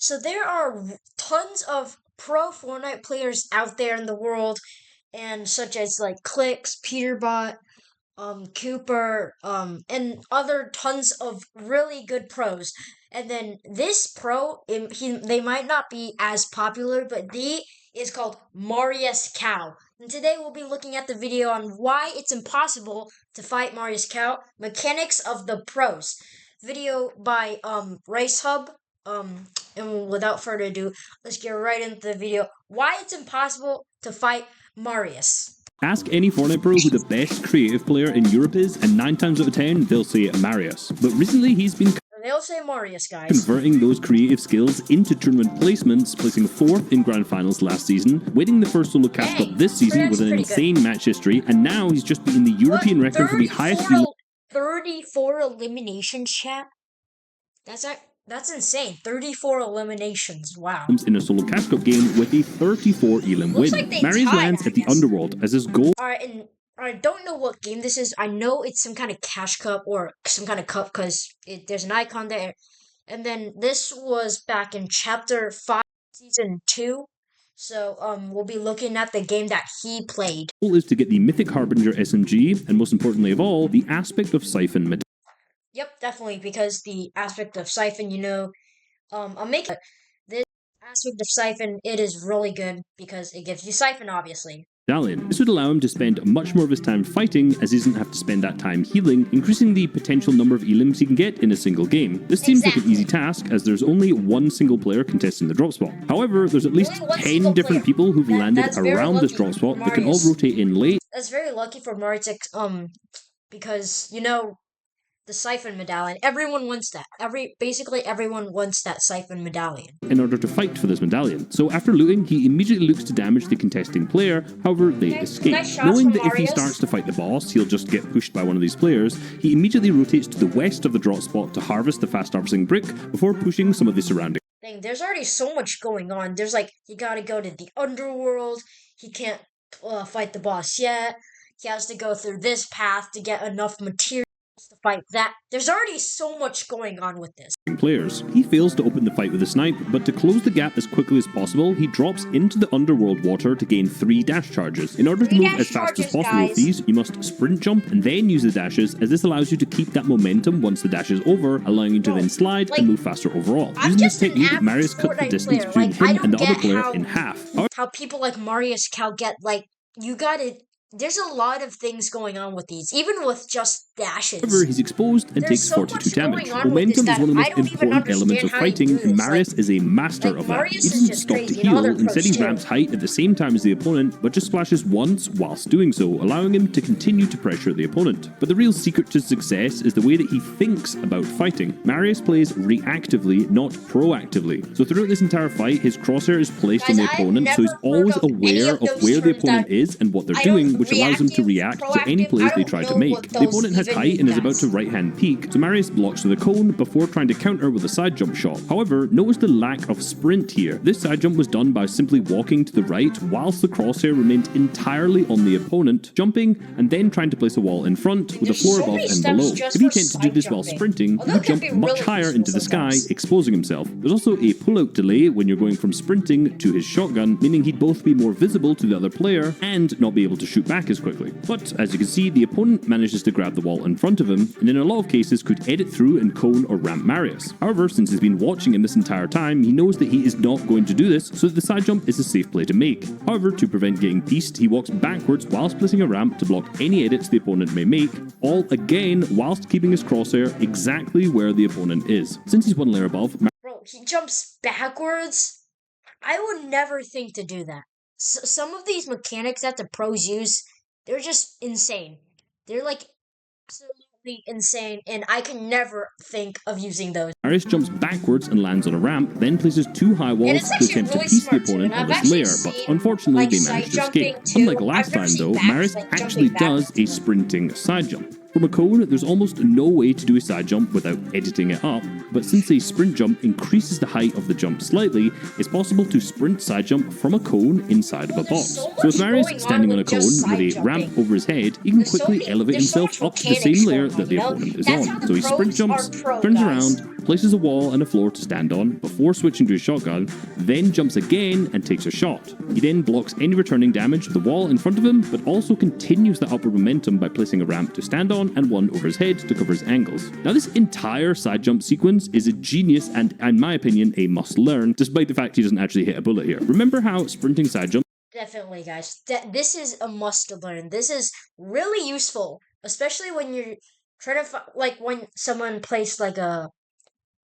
So there are tons of pro Fortnite players out there in the world, and such as like Clicks, Peterbot, Cooper, and other tons of really good pros. And then this pro, they might not be as popular, but he is called MariusCOW. And today we'll be looking at the video on why it's impossible to fight MariusCOW, mechanics of the pros. Video by Reisshub. And without further ado, let's get right into the video. Why it's impossible to fight Marius. Ask any Fortnite pro who the best creative player in Europe is, and 9 times out of 10 they'll say Marius. But recently he's been They'll say Marius, guys. Converting those creative skills into tournament placements, placing 4th in grand finals last season, winning the first solo cash cup this season with an insane match history, and now he's just beaten the European record for the highest 34 eliminations, chat. That's insane. 34 eliminations. Wow. In a solo cash cup game with a 34 elim win. Like Marius lands at the Underworld as his goal. Alright, and I don't know what game this is. I know it's some kind of cash cup or some kind of cup because there's an icon there. And then this was back in chapter 5, season 2. So we'll be looking at the game that he played. The goal is to get the Mythic Harbinger SMG, and most importantly of all, the aspect of Siphon medallion. Yep, definitely, because the aspect of Siphon, I'll make it. This aspect of Siphon, it is really good because it gives you Siphon, obviously. This would allow him to spend much more of his time fighting, as he doesn't have to spend that time healing, increasing the potential number of elims he can get in a single game. This seems like an easy task, as there's only one single player contesting the drop spot. However, there's at least 10 different people who've landed around this drop spot that can all rotate in late. That's very lucky for Marius, because, the Siphon medallion. Everyone wants that. Basically everyone wants that Siphon medallion. In order to fight for this medallion. So after looting, he immediately looks to damage the contesting player, however they escape. Knowing that if he starts to fight the boss, he'll just get pushed by one of these players, he immediately rotates to the west of the drop spot to harvest the fast harvesting brick before pushing some of the surrounding. Dang, there's already so much going on. There's he gotta go to the underworld, he can't fight the boss yet, he has to go through this path to get enough material to fight that. There's already so much going on with this. Players. He fails to open the fight with a snipe, but to close the gap as quickly as possible, he drops into the underworld water to gain 3 dash charges. In order to move as fast as possible with these, you must sprint jump and then use the dashes, as this allows you to keep that momentum once the dash is over, allowing you to then slide and move faster overall. Using this technique, Marius cuts the distance between him and the other player in half. How people like MariusCOW get, there's a lot of things going on with these, even with just dashes. However, he's exposed and takes 42 damage. Momentum is one of the most important elements of fighting, and Marius is a master of that. He doesn't stop to heal, instead he ramps height at the same time as the opponent, but just splashes once whilst doing so, allowing him to continue to pressure the opponent. But the real secret to success is the way that he thinks about fighting. Marius plays reactively, not proactively. So throughout this entire fight, his crosshair is placed on the opponent, so he's always aware of where the opponent is and what they're doing, which allows him to react to any plays they try to make. The opponent has height and is about to right-hand peek, so Marius blocks with a cone before trying to counter with a side jump shot. However, notice the lack of sprint here. This side jump was done by simply walking to the right whilst the crosshair remained entirely on the opponent, jumping and then trying to place a wall in front with a floor above and below. If he attempted to do this while sprinting, he would jump much higher into the sky, exposing himself. There's also a pull-out delay when you're going from sprinting to his shotgun, meaning he'd both be more visible to the other player and not be able to shoot back as quickly. But as you can see, the opponent manages to grab the wall in front of him, and in a lot of cases could edit through and cone or ramp Marius. However, since he's been watching him this entire time, he knows that he is not going to do this, so the side jump is a safe play to make. However, to prevent getting pieced, he walks backwards whilst placing a ramp to block any edits the opponent may make, all again whilst keeping his crosshair exactly where the opponent is. Since he's one layer above, Bro, he jumps backwards? I would never think to do that. Some of these mechanics that the pros use, they're just insane. They're absolutely insane, and I can never think of using those. Marius jumps backwards and lands on a ramp, then places 2 high walls to attempt to piece the opponent on his layer, but unfortunately they manage to escape. Unlike last time though, Marius actually does a sprinting side jump. From a cone, there's almost no way to do a side jump without editing it up, but since a sprint jump increases the height of the jump slightly, it's possible to sprint side jump from a cone inside of a box. So with Marius standing on a cone with a ramp over his head, he can quickly elevate himself up to the same layer that the opponent is on. So he sprint jumps, turns around, places a wall and a floor to stand on before switching to his shotgun, then jumps again and takes a shot. He then blocks any returning damage to the wall in front of him, but also continues the upward momentum by placing a ramp to stand on and one over his head to cover his angles. Now this entire side jump sequence is a genius and, in my opinion, a must learn, despite the fact he doesn't actually hit a bullet here. Remember how sprinting side jump? Definitely, guys. This is a must learn. This is really useful, especially when you're trying to like when someone placed like a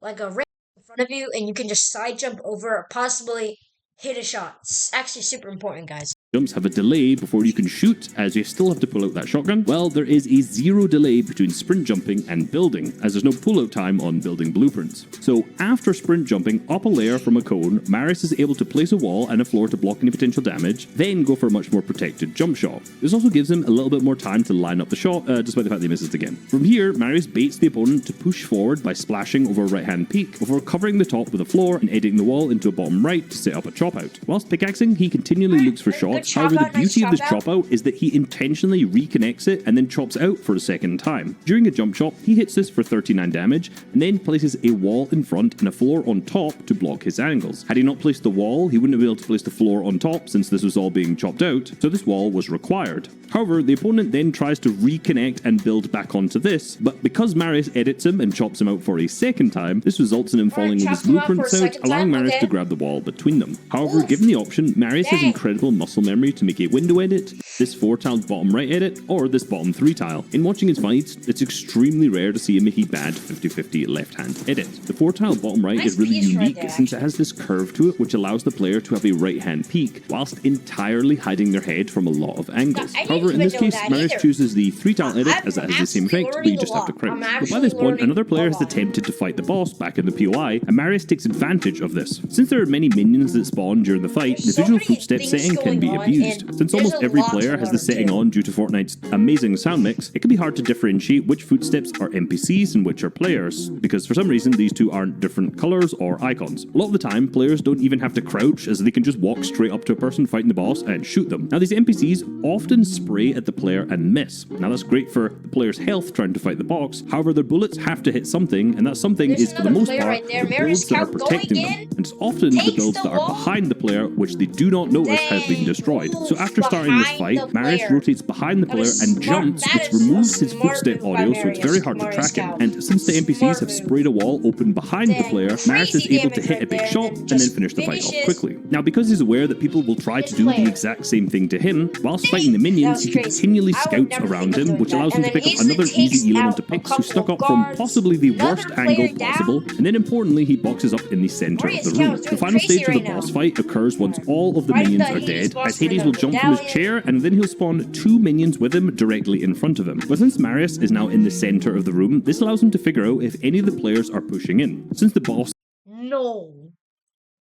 ramp in front of you, and you can just side jump over or possibly hit a shot. It's actually super important, guys. Jumps have a delay before you can shoot, as you still have to pull out that shotgun. Well, there is a 0 delay between sprint jumping and building, as there's no pullout time on building blueprints. So after sprint jumping up a layer from a cone, Marius is able to place a wall and a floor to block any potential damage, then go for a much more protected jump shot. This also gives him a little bit more time to line up the shot, despite the fact that he misses again. From here, Marius baits the opponent to push forward by splashing over a right-hand peak, before covering the top with a floor and editing the wall into a bottom right to set up a chop out. Whilst pickaxing, he continually looks for shots. However, the beauty of this chop out is that he intentionally reconnects it and then chops out for a second time. During a jump chop, he hits this for 39 damage and then places a wall in front and a floor on top to block his angles. Had he not placed the wall, he wouldn't have been able to place the floor on top since this was all being chopped out, so this wall was required. However, the opponent then tries to reconnect and build back onto this, but because Marius edits him and chops him out for a second time, this results in him falling with his blueprints out, allowing Marius to grab the wall between them. However, given the option, Marius has incredible muscle memory to make a window edit, this 4-tiled bottom right edit, or this bottom 3-tile. In watching his fights, it's extremely rare to see him make a bad 50-50 left-hand edit. The 4-tile bottom right is really unique since it has this curve to it which allows the player to have a right-hand peak, whilst entirely hiding their head from a lot of angles. However, in this case, Marius chooses the 3-tile edit as it has the same effect, but you just have to crouch. But by this point, another player has attempted to fight the boss back in the POI, and Marius takes advantage of this. Since there are many minions that spawn during the fight, the visual footstep setting can be abused. Since almost every player has the setting on due to Fortnite's amazing sound mix, it can be hard to differentiate which footsteps are NPCs and which are players, because for some reason these two aren't different colours or icons. A lot of the time, players don't even have to crouch, as they can just walk straight up to a person fighting the boss and shoot them. Now these NPCs often spray at the player and miss. Now that's great for the player's health trying to fight the boss, however their bullets have to hit something, and that something is for the most part the builds that are protecting them. And it's often the builds that are behind the player which they do not notice has been destroyed. So after starting this fight, Marius rotates behind the player and jumps, which removes his footstep audio, so it's very hard to track him. And since the NPCs have sprayed a wall open behind the player, Marius is able to hit a big shot and then finish the fight off quickly. Now because he's aware that people will try to do the exact same thing to him, whilst fighting the minions, he continually scouts around him, which allows him to pick up another easy element to picks who stuck up from possibly the worst angle possible, and then importantly he boxes up in the centre of the room. The final stage of the boss fight occurs once all of the minions are dead, as Hades will jump from his chair and then he'll spawn 2 minions with him directly in front of him. But since Marius is now in the centre of the room, this allows him to figure out if any of the players are pushing in. Since the boss... No.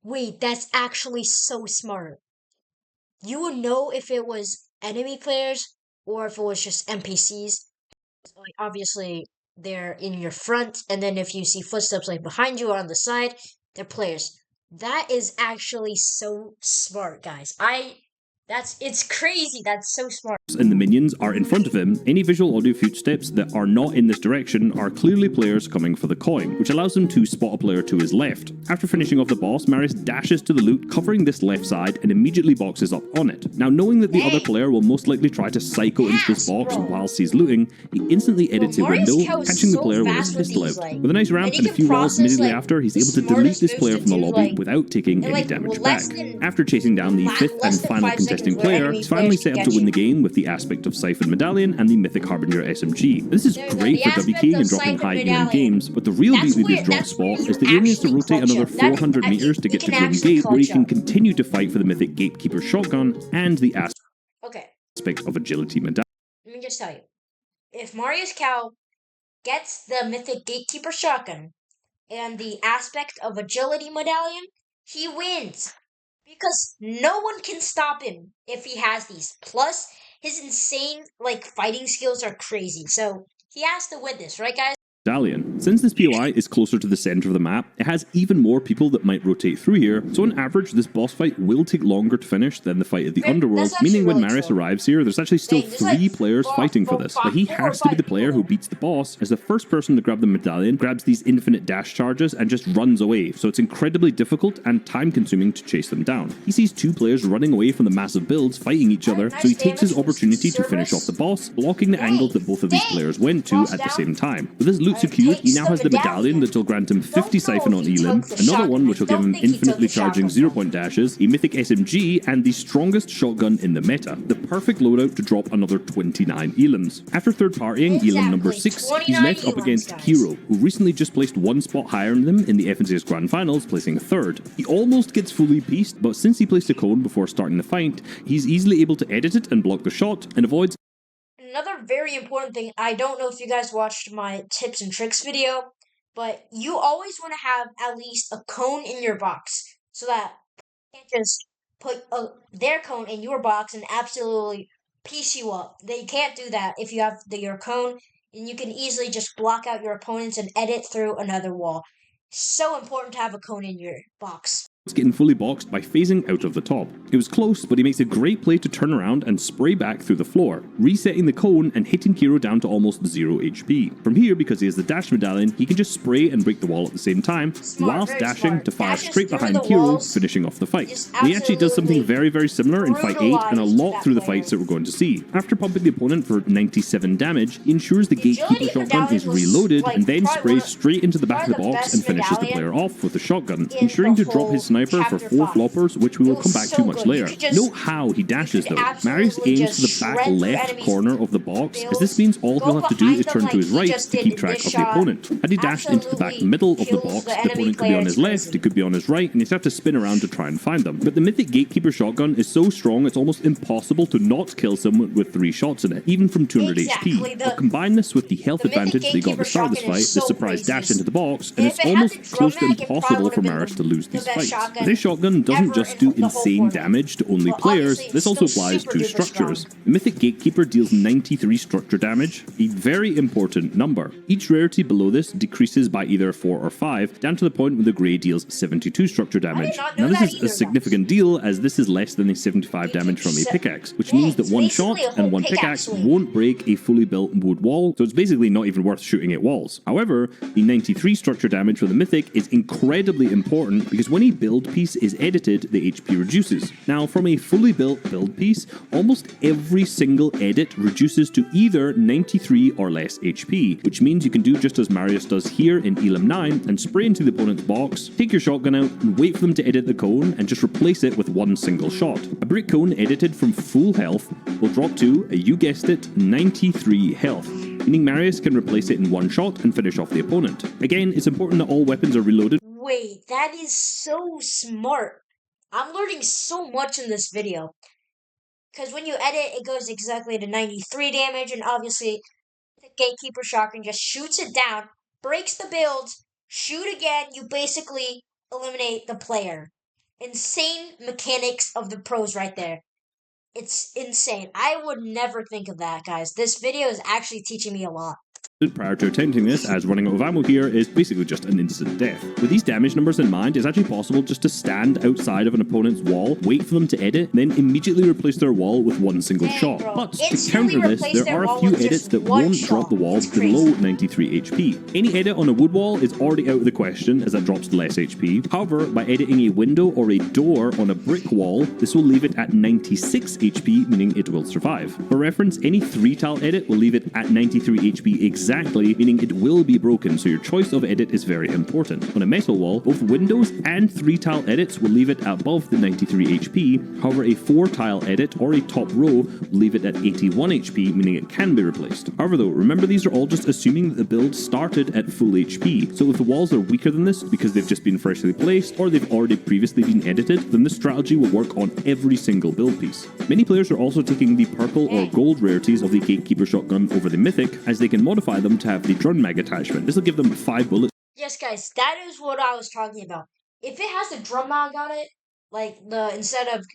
Wait, that's actually so smart. You would know if it was enemy players or if it was just NPCs. Like, obviously, they're in your front, and then if you see footsteps like behind you or on the side, they're players. That is actually so smart, guys. It's crazy. That's so smart. And the minions are in front of him, any visual audio footsteps that are not in this direction are clearly players coming for the coin, which allows him to spot a player to his left. After finishing off the boss, Marius dashes to the loot, covering this left side, and immediately boxes up on it. Now, knowing that the other player will most likely try to psycho into this box whilst he's looting, he instantly edits a window, catching the player with his pistol out. With a nice ramp and a few walls immediately after, he's able to delete this player from the lobby without taking any damage back. After chasing down the 5th and final contesting player, he's finally set up to win the game with the aspect of Siphon Medallion and the Mythic Harbinger SMG. This is great for WKing and dropping high EM games, but the real beauty of this drop spot is that he only has to rotate another 400 meters to get to Grim Gate, where he can continue to fight for the Mythic Gatekeeper shotgun and the aspect of Agility Medallion. Let me just tell you, if MariusCOW gets the Mythic Gatekeeper shotgun and the aspect of Agility Medallion, he wins. Because no one can stop him if he has these. Plus, his insane, fighting skills are crazy. So, he has to win this, right, guys? Medallion. Since this POI is closer to the center of the map, it has even more people that might rotate through here, so on average this boss fight will take longer to finish than the fight at the underworld, meaning when Marius arrives here, there's actually still 3 players fighting for this, but he has to be the player who beats the boss, as the first person to grab the medallion grabs these infinite dash charges and just runs away, so it's incredibly difficult and time consuming to chase them down. He sees 2 players running away from the massive builds fighting each other, so he takes his opportunity to finish off the boss, blocking the angle that both of these players went to at the same time. With his loot secured, he now has the medallion that will grant him 50 Siphon on Elim, another one which will give him infinitely charging 0-point dashes, a mythic SMG, and the strongest shotgun in the meta, the perfect loadout to drop another 29 Elims. After third partying Elim number 6, he's left up against Kiro, who recently just placed 1 spot higher than him in the FNCS Grand Finals, placing 3rd. He almost gets fully pieced, but since he placed a cone before starting the fight, he's easily able to edit it and block the shot, and avoids. Another very important thing, I don't know if you guys watched my tips and tricks video, but you always want to have at least a cone in your box, so that you can't just put their cone in your box and absolutely piece you up. They can't do that if you have your cone, and you can easily just block out your opponents and edit through another wall. So important to have a cone in your box. Getting fully boxed by phasing out of the top. It was close, but he makes a great play to turn around and spray back through the floor, resetting the cone and hitting Kiro down to almost 0 HP. From here, because he has the dash medallion, he can just spray and break the wall at the same time, whilst dashing to fire straight behind Kiro, finishing off the fight. And he actually does something very, very similar in Fight 8 and a lot through the fights that we're going to see. After pumping the opponent for 97 damage, he ensures the Gatekeeper shotgun is reloaded and then sprays straight into the back of the box and finishes the player off with the shotgun, ensuring to drop his sniper for 4 floppers, which we will come back to much later. Note how he dashes though. Marius aims to the back left corner of the box, as this means all he'll have to do is turn to his right to keep track of the opponent. Had he dashed into the back middle of the box, the opponent could be on his left, it could be on his right, and he'd have to spin around to try and find them. But the Mythic Gatekeeper shotgun is so strong it's almost impossible to not kill someone with 3 shots in it, even from 200 HP. But combine this with the health advantage that he got at the start of this fight, the surprise dash into the box, and it's almost close to impossible for Marius to lose these fights. This shotgun doesn't just do insane damage to only players, this also applies to structures. The Mythic Gatekeeper deals 93 structure damage, a very important number. Each rarity below this decreases by either 4 or 5, down to the point where the grey deals 72 structure damage. Now this is a significant deal, as this is less than a 75 damage from a pickaxe, which means that 1 shot and 1 pickaxe won't break a fully built wood wall, so it's basically not even worth shooting at walls. However, the 93 structure damage from the Mythic is incredibly important, because when a build piece is edited, the HP reduces. Now, from a fully built build piece, almost every single edit reduces to either 93 or less HP, which means you can do just as Marius does here in Elim 9 and spray into the opponent's box, take your shotgun out and wait for them to edit the cone and just replace it with 1 single shot. A brick cone edited from full health will drop to, you guessed it, 93 health, meaning Marius can replace it in 1 shot and finish off the opponent. Again, it's important that all weapons are reloaded. Wait, that is so smart. I'm learning so much in this video. Because when you edit, it goes exactly to 93 damage, and obviously the Gatekeeper shotgun just shoots it down, breaks the build, shoot again, you basically eliminate the player. Insane mechanics of the pros right there. It's insane. I would never think of that, guys. This video is actually teaching me a lot. Prior to attempting this, as running out of ammo here is basically just an instant death. With these damage numbers in mind, it's actually possible just to stand outside of an opponent's wall, wait for them to edit, then immediately replace their wall with 1 single shot. But to counter this, there are a few edits that won't drop the wall below 93 HP. Any edit on a wood wall is already out of the question, as that drops to less HP. However, by editing a window or a door on a brick wall, this will leave it at 96 HP, meaning it will survive. For reference, any 3-tile edit will leave it at 93 HP exactly, meaning it will be broken, so your choice of edit is very important. On a metal wall, both windows and 3-tile edits will leave it above the 93 HP, however a 4-tile edit or a top row will leave it at 81 HP, meaning it can be replaced. However though, remember these are all just assuming that the build started at full HP, so if the walls are weaker than this because they've just been freshly placed or they've already previously been edited, then this strategy will work on every single build piece. Many players are also taking the purple or gold rarities of the Gatekeeper shotgun over the Mythic, as they can modify them to have the drum mag attachment. This will give them 5 bullets. Yes, guys, that is what I was talking about. If it has the drum mag on it, like instead of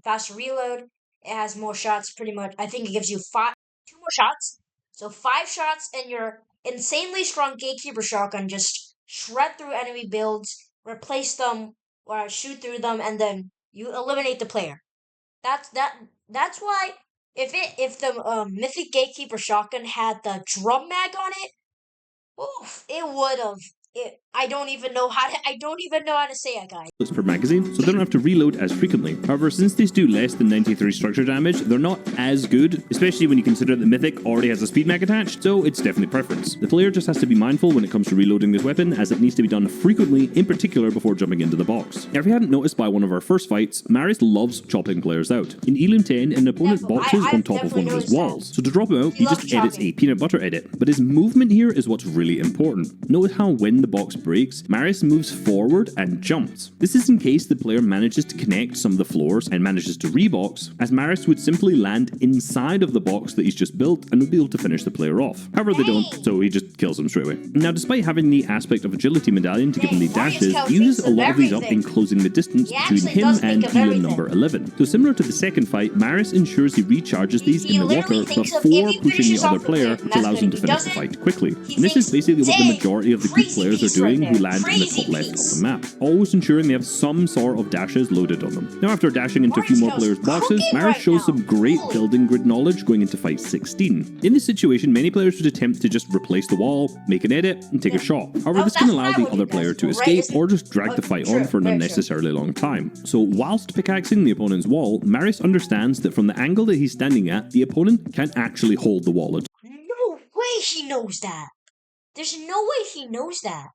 faster reload, it has more shots. Pretty much, I think it gives you 2 more shots. So 5 shots, and your insanely strong gatekeeper shotgun, just shred through enemy builds, replace them, or shoot through them, and then you eliminate the player. That's why if the mythic gatekeeper shotgun had the drum mag on it, oof, it would have. I don't even know how to say it, guys. Per magazine, so they don't have to reload as frequently. However, since these do less than 93 structure damage, they're not as good, especially when you consider that Mythic already has a speed mag attached, so it's definitely preference. The player just has to be mindful when it comes to reloading this weapon, as it needs to be done frequently, in particular before jumping into the box. Now, if you hadn't noticed by one of our first fights, Marius loves chopping players out. In Elim 10, an opponent boxes on top of one of his walls, so to drop him out, he just edits a peanut butter edit. But his movement here is what's really important. Notice how when the box breaks, Marius moves forward and jumps. This is in case the player manages to connect some of the floors and manages to rebox, as Marius would simply land inside of the box that he's just built and would be able to finish the player off. However, they don't, so he just kills them straight away. Now, despite having the aspect of agility medallion to give him the dashes, he uses a lot of these up in closing the distance between him and Elim number 11. So similar to the second fight, Marius ensures he recharges these in the water before pushing the other player, which allows him to finish the fight quickly. And this is basically what the majority of the Greek players are doing who land in the top left of the map, always ensuring they have some sort of dashes loaded on them. Now, after dashing into a few more players' boxes, Marius shows some great building grid knowledge going into fight 16. In this situation, many players would attempt to just replace the wall, make an edit, and take a shot. However, this can allow the other player to escape or just drag the fight on for an unnecessarily long time. So whilst pickaxing the opponent's wall, Marius understands that from the angle that he's standing at, the opponent can't actually hold the wall at all. No way he knows that. There's no way he knows that.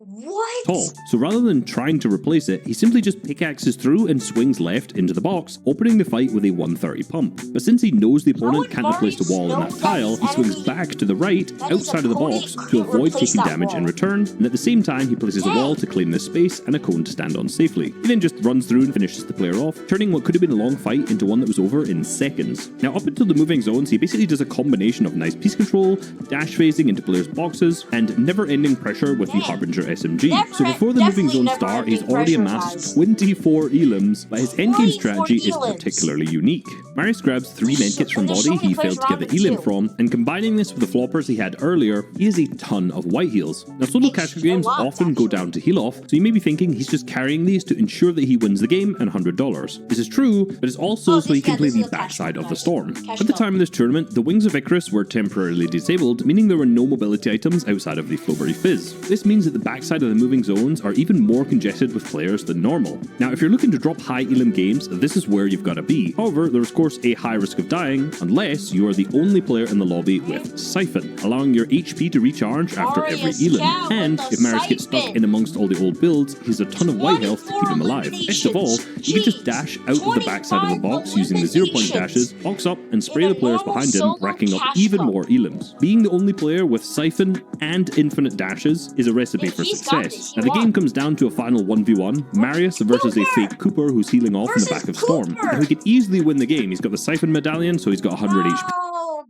What? So rather than trying to replace it, he simply just pickaxes through and swings left into the box, opening the fight with a 130 pump. But since he knows the opponent can't replace the wall in that tile, he swings back to the right, outside of the box, to avoid taking damage in return, and at the same time he places a wall to claim this space and a cone to stand on safely. He then just runs through and finishes the player off, turning what could have been a long fight into one that was over in seconds. Now, up until the moving zones, he basically does a combination of nice piece control, dash phasing into players' boxes, and never-ending pressure with the Harbinger SMG. So before the moving zones start, he's already amassed 24 elims, but his endgame strategy is particularly unique. Marius grabs 3 medkits from body he failed to get the elim from, and combining this with the floppers he had earlier, he has a ton of white heals. Now, solo cash games often go down to heal off, so you may be thinking he's just carrying these to ensure that he wins the game and $100. This is true, but it's also so he can play the backside of the storm. At the time of this tournament, the wings of Icarus were temporarily disabled, meaning there were no mobility items outside of the Flowberry Fizz. This means that the backside of the moving zones are even more congested with players than normal. Now, if you're looking to drop high elim games, this is where you've got to be. However, there is of course a high risk of dying unless you are the only player in the lobby with Siphon, allowing your HP to recharge after every elim. And if Marius gets stuck in amongst all the old builds, he has a ton of white health to keep him alive. Best of all, you can just dash out of the backside of the box using the 0-point dashes, box up, and spray the players behind him, racking up even more elims. Being the only player with Siphon and infinite dashes is a recipe for success. Now, the game comes down to a final 1v1, Marius versus a fake Cooper who's healing off in the back of Storm. Now, he could easily win the game. He's got the Siphon medallion, so he's got 100 HP.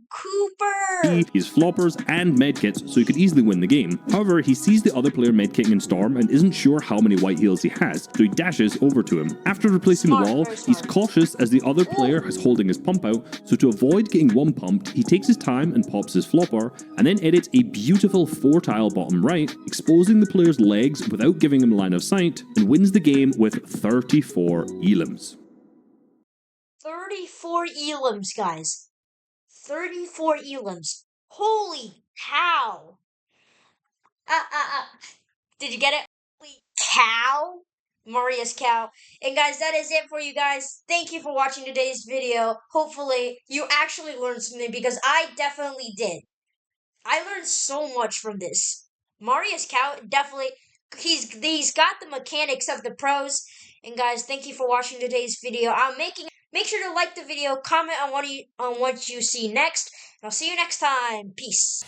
Cooper! He's floppers and medkits, so he could easily win the game. However, he sees the other player medkitting in Storm and isn't sure how many white heals he has, so he dashes over to him. After replacing the wall, he's cautious as the other player is holding his pump out, so to avoid getting one pumped, he takes his time and pops his flopper, and then edits a beautiful 4-tile bottom right, exposing the player's legs without giving him line of sight, and wins the game with 34 elims. 34 elims, guys. 34 elims. Holy cow! Did you get it? Holy cow? MariusCOW. And guys, that is it for you guys. Thank you for watching today's video. Hopefully, you actually learned something because I definitely did. I learned so much from this. MariusCOW definitely, he's got the mechanics of the pros. And guys, thank you for watching today's video. Make sure to like the video, comment on what you see next, and I'll see you next time. Peace.